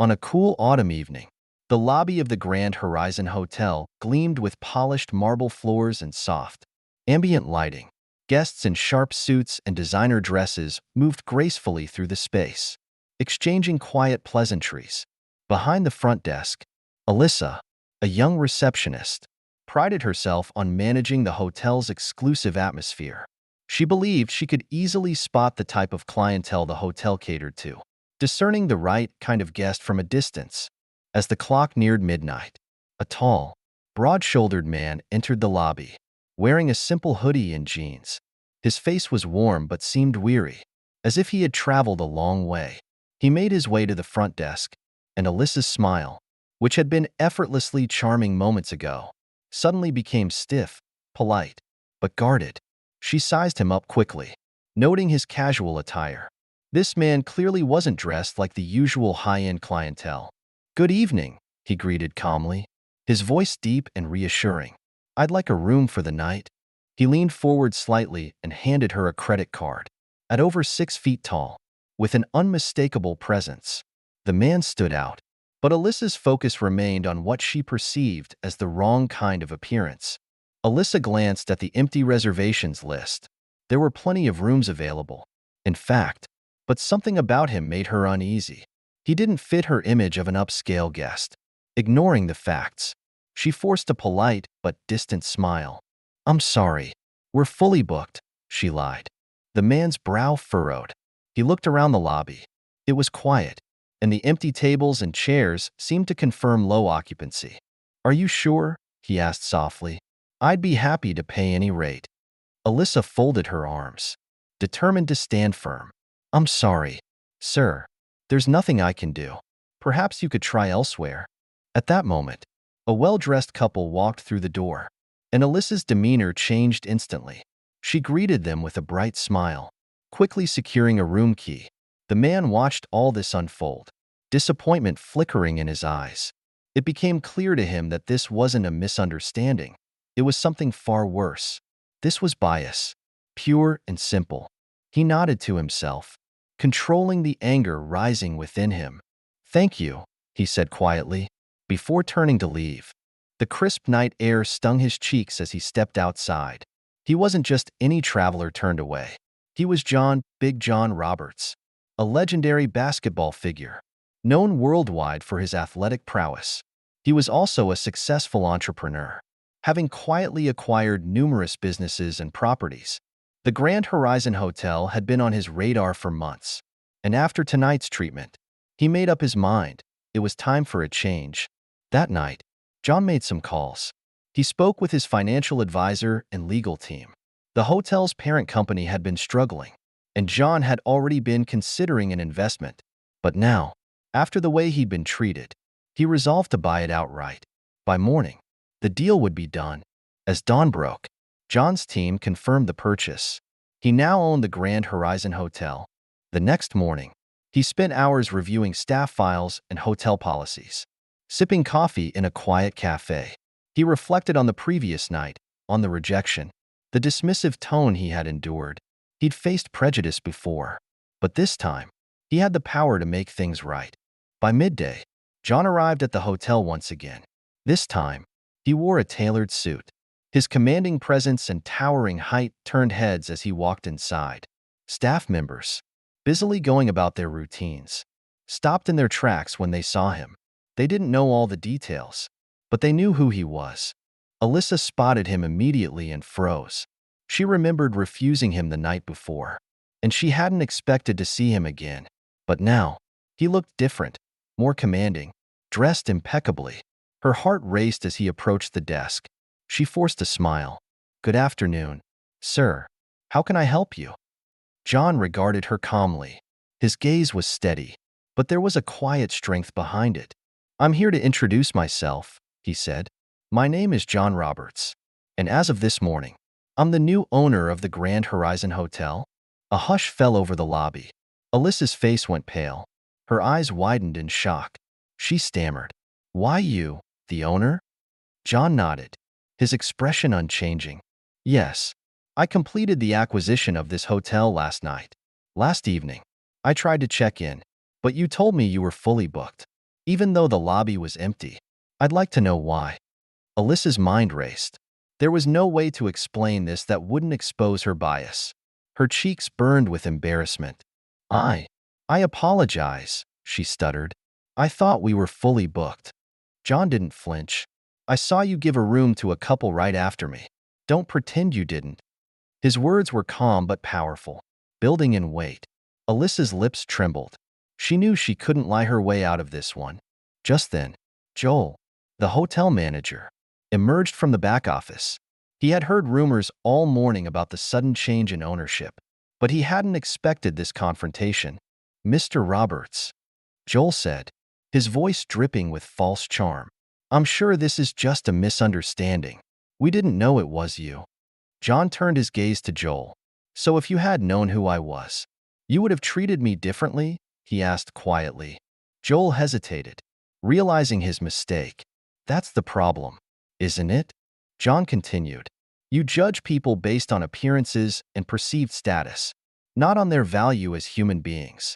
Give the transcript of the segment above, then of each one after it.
On a cool autumn evening, the lobby of the Grand Horizon Hotel gleamed with polished marble floors and soft, ambient lighting. Guests in sharp suits and designer dresses moved gracefully through the space, exchanging quiet pleasantries. Behind the front desk, Alyssa, a young receptionist, prided herself on managing the hotel's exclusive atmosphere. She believed she could easily spot the type of clientele the hotel catered to, discerning the right kind of guest from a distance. As the clock neared midnight, a tall, broad-shouldered man entered the lobby, wearing a simple hoodie and jeans. His face was warm but seemed weary, as if he had traveled a long way. He made his way to the front desk, and Alyssa's smile, which had been effortlessly charming moments ago, suddenly became stiff, polite, but guarded. She sized him up quickly, noting his casual attire. This man clearly wasn't dressed like the usual high-end clientele. "Good evening," he greeted calmly, his voice deep and reassuring. "I'd like a room for the night." He leaned forward slightly and handed her a credit card. At over 6 feet tall, with an unmistakable presence, the man stood out. But Alyssa's focus remained on what she perceived as the wrong kind of appearance. Alyssa glanced at the empty reservations list. There were plenty of rooms available, in fact, but something about him made her uneasy. He didn't fit her image of an upscale guest. Ignoring the facts, she forced a polite but distant smile. "I'm sorry. We're fully booked," she lied. The man's brow furrowed. He looked around the lobby. It was quiet, and the empty tables and chairs seemed to confirm low occupancy. "Are you sure?" he asked softly. "I'd be happy to pay any rate." Alyssa folded her arms, determined to stand firm. "I'm sorry, sir. There's nothing I can do. Perhaps you could try elsewhere." At that moment, a well-dressed couple walked through the door, and Alyssa's demeanor changed instantly. She greeted them with a bright smile, quickly securing a room key. The man watched all this unfold, disappointment flickering in his eyes. It became clear to him that this wasn't a misunderstanding. It was something far worse. This was bias, pure and simple. He nodded to himself, controlling the anger rising within him. "Thank you," he said quietly, before turning to leave. The crisp night air stung his cheeks as he stepped outside. He wasn't just any traveler turned away. He was Big John Roberts, a legendary basketball figure, known worldwide for his athletic prowess. He was also a successful entrepreneur, having quietly acquired numerous businesses and properties. The Grand Horizon Hotel had been on his radar for months, and after tonight's treatment, he made up his mind. It was time for a change. That night, John made some calls. He spoke with his financial advisor and legal team. The hotel's parent company had been struggling, and John had already been considering an investment. But now, after the way he'd been treated, he resolved to buy it outright. By morning, the deal would be done. As dawn broke, John's team confirmed the purchase. He now owned the Grand Horizon Hotel. The next morning, he spent hours reviewing staff files and hotel policies. Sipping coffee in a quiet cafe, he reflected on the previous night, on the rejection, the dismissive tone he had endured. He'd faced prejudice before, but this time, he had the power to make things right. By midday, John arrived at the hotel once again. This time, he wore a tailored suit. His commanding presence and towering height turned heads as he walked inside. Staff members, busily going about their routines, stopped in their tracks when they saw him. They didn't know all the details, but they knew who he was. Alyssa spotted him immediately and froze. She remembered refusing him the night before, and she hadn't expected to see him again. But now, he looked different, more commanding, dressed impeccably. Her heart raced as he approached the desk. She forced a smile. "Good afternoon, sir. How can I help you?" John regarded her calmly. His gaze was steady, but there was a quiet strength behind it. "I'm here to introduce myself," he said. "My name is John Roberts, and as of this morning, I'm the new owner of the Grand Horizon Hotel." A hush fell over the lobby. Alyssa's face went pale. Her eyes widened in shock. She stammered, "Why you, the owner?" John nodded, his expression unchanging. "Yes, I completed the acquisition of this hotel last night. Last evening, I tried to check in, but you told me you were fully booked. even though the lobby was empty. I'd like to know why. Alyssa's mind raced. There was no way to explain this that wouldn't expose her bias. Her cheeks burned with embarrassment. I apologize, she stuttered. I thought we were fully booked. John didn't flinch. I saw you give a room to a couple right after me. Don't pretend you didn't. His words were calm but powerful, building in weight. Alyssa's lips trembled. She knew she couldn't lie her way out of this one. Just then, Joel, the hotel manager, emerged from the back office. He had heard rumors all morning about the sudden change in ownership, but he hadn't expected this confrontation. Mr. Roberts, Joel said, his voice dripping with false charm. I'm sure this is just a misunderstanding. We didn't know it was you. John turned his gaze to Joel. So if you had known who I was, you would have treated me differently? He asked quietly. Joel hesitated, realizing his mistake. That's the problem, isn't it? John continued. You judge people based on appearances and perceived status, not on their value as human beings.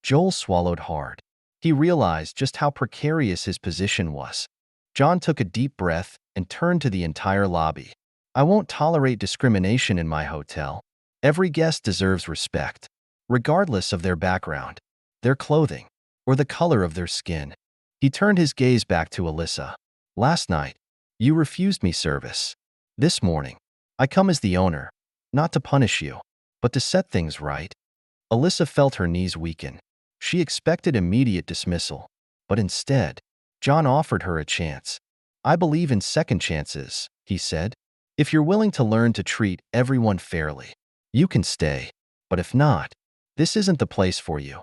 Joel swallowed hard. He realized just how precarious his position was. John took a deep breath and turned to the entire lobby. I won't tolerate discrimination in my hotel. Every guest deserves respect, regardless of their background, their clothing, or the color of their skin. He turned his gaze back to Alyssa. Last night, you refused me service. This morning, I come as the owner, not to punish you, but to set things right. Alyssa felt her knees weaken. She expected immediate dismissal, but instead, John offered her a chance. I believe in second chances, he said. If you're willing to learn to treat everyone fairly, you can stay. But if not, this isn't the place for you.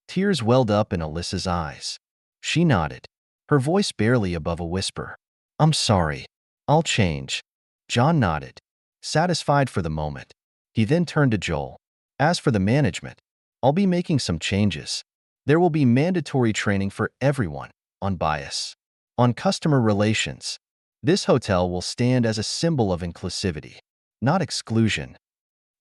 Tears welled up in Alyssa's eyes. She nodded, her voice barely above a whisper. I'm sorry. I'll change. John nodded, satisfied for the moment. He then turned to Joel. As for the management, I'll be making some changes. There will be mandatory training for everyone on bias, on customer relations. This hotel will stand as a symbol of inclusivity, not exclusion.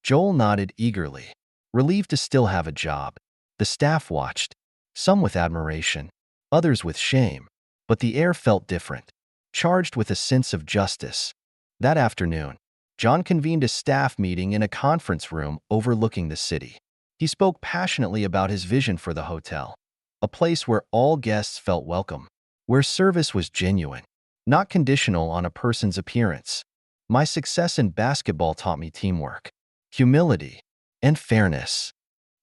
Joel nodded eagerly, relieved to still have a job. The staff watched, some with admiration, others with shame, but the air felt different, charged with a sense of justice. That afternoon, John convened a staff meeting in a conference room overlooking the city. He spoke passionately about his vision for the hotel, a place where all guests felt welcome, where service was genuine, not conditional on a person's appearance. My success in basketball taught me teamwork, humility, and fairness,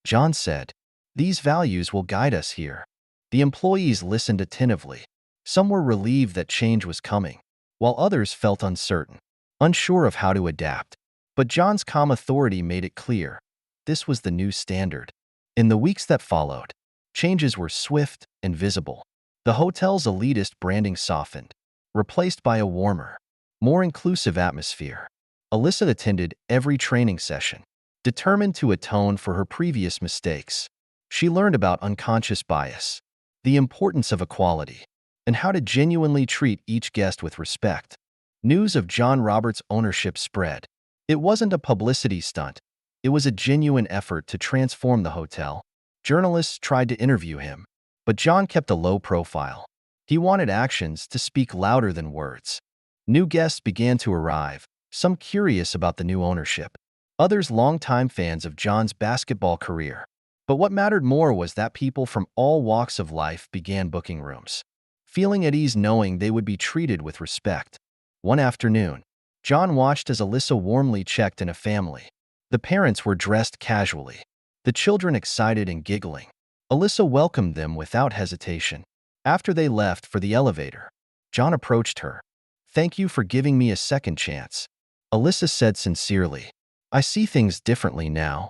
John said. These values will guide us here. The employees listened attentively. Some were relieved that change was coming, while others felt uncertain, unsure of how to adapt. But John's calm authority made it clear. This was the new standard. In the weeks that followed, changes were swift and visible. The hotel's elitist branding softened, replaced by a warmer, more inclusive atmosphere. Alyssa attended every training session, determined to atone for her previous mistakes. She learned about unconscious bias, the importance of equality, and how to genuinely treat each guest with respect. News of John Roberts' ownership spread. It wasn't a publicity stunt. It was a genuine effort to transform the hotel. Journalists tried to interview him, but John kept a low profile. He wanted actions to speak louder than words. New guests began to arrive, some curious about the new ownership, others longtime fans of John's basketball career. But what mattered more was that people from all walks of life began booking rooms, feeling at ease knowing they would be treated with respect. One afternoon, John watched as Alyssa warmly checked in a family. The parents were dressed casually, the children excited and giggling. Alyssa welcomed them without hesitation. After they left for the elevator, John approached her. Thank you for giving me a second chance, Alyssa said sincerely. I see things differently now.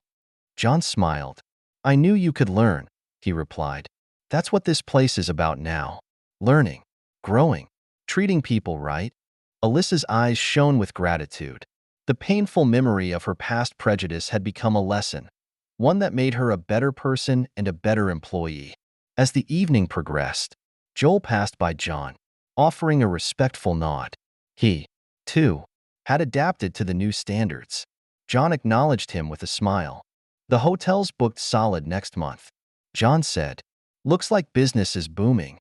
John smiled. I knew you could learn, he replied. That's what this place is about now. Learning, growing, treating people right. Alyssa's eyes shone with gratitude. The painful memory of her past prejudice had become a lesson, one that made her a better person and a better employee. As the evening progressed, Joel passed by John, offering a respectful nod. He, too, had adapted to the new standards. John acknowledged him with a smile. The hotel's booked solid next month, John said. Looks like business is booming.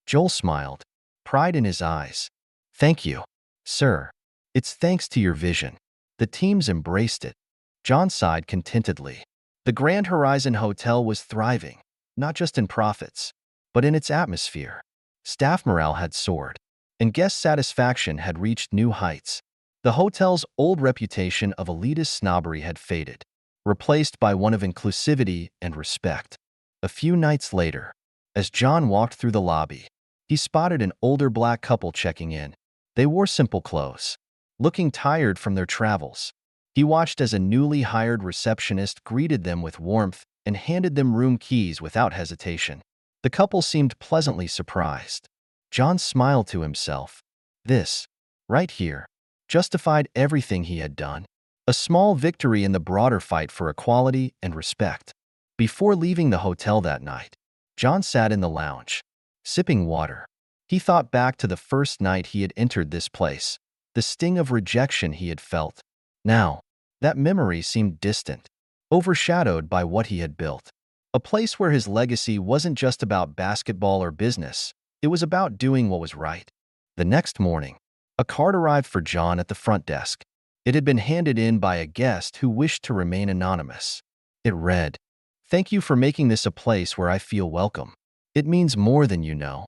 Joel smiled, pride in his eyes. Thank you, sir. It's thanks to your vision. The teams embraced it. John sighed contentedly. The Grand Horizon Hotel was thriving, not just in profits, but in its atmosphere. Staff morale had soared, and guest satisfaction had reached new heights. The hotel's old reputation of elitist snobbery had faded, replaced by one of inclusivity and respect. A few nights later, as John walked through the lobby, he spotted an older black couple checking in. They wore simple clothes, looking tired from their travels. He watched as a newly hired receptionist greeted them with warmth and handed them room keys without hesitation. The couple seemed pleasantly surprised. John smiled to himself. This, right here, justified everything he had done. A small victory in the broader fight for equality and respect. Before leaving the hotel that night, John sat in the lounge, sipping water. He thought back to the first night he had entered this place, the sting of rejection he had felt. Now, that memory seemed distant, overshadowed by what he had built. A place where his legacy wasn't just about basketball or business, it was about doing what was right. The next morning, a card arrived for John at the front desk. It had been handed in by a guest who wished to remain anonymous. It read, "Thank you for making this a place where I feel welcome. It means more than you know."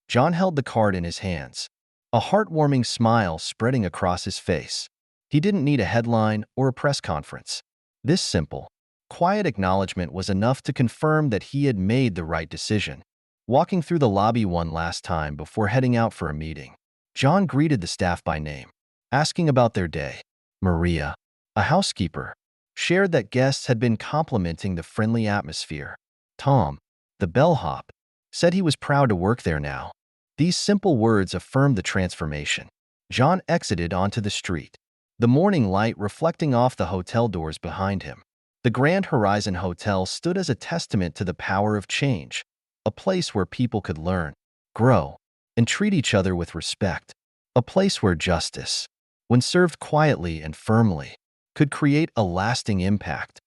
John held the card in his hands, a heartwarming smile spreading across his face. He didn't need a headline or a press conference. This simple, quiet acknowledgement was enough to confirm that he had made the right decision. Walking through the lobby one last time before heading out for a meeting, John greeted the staff by name, asking about their day. Maria, a housekeeper, shared that guests had been complimenting the friendly atmosphere. Tom, the bellhop, said he was proud to work there now. These simple words affirmed the transformation. John exited onto the street, the morning light reflecting off the hotel doors behind him. The Grand Horizon Hotel stood as a testament to the power of change, a place where people could learn, grow, and treat each other with respect. A place where justice, when served quietly and firmly, could create a lasting impact.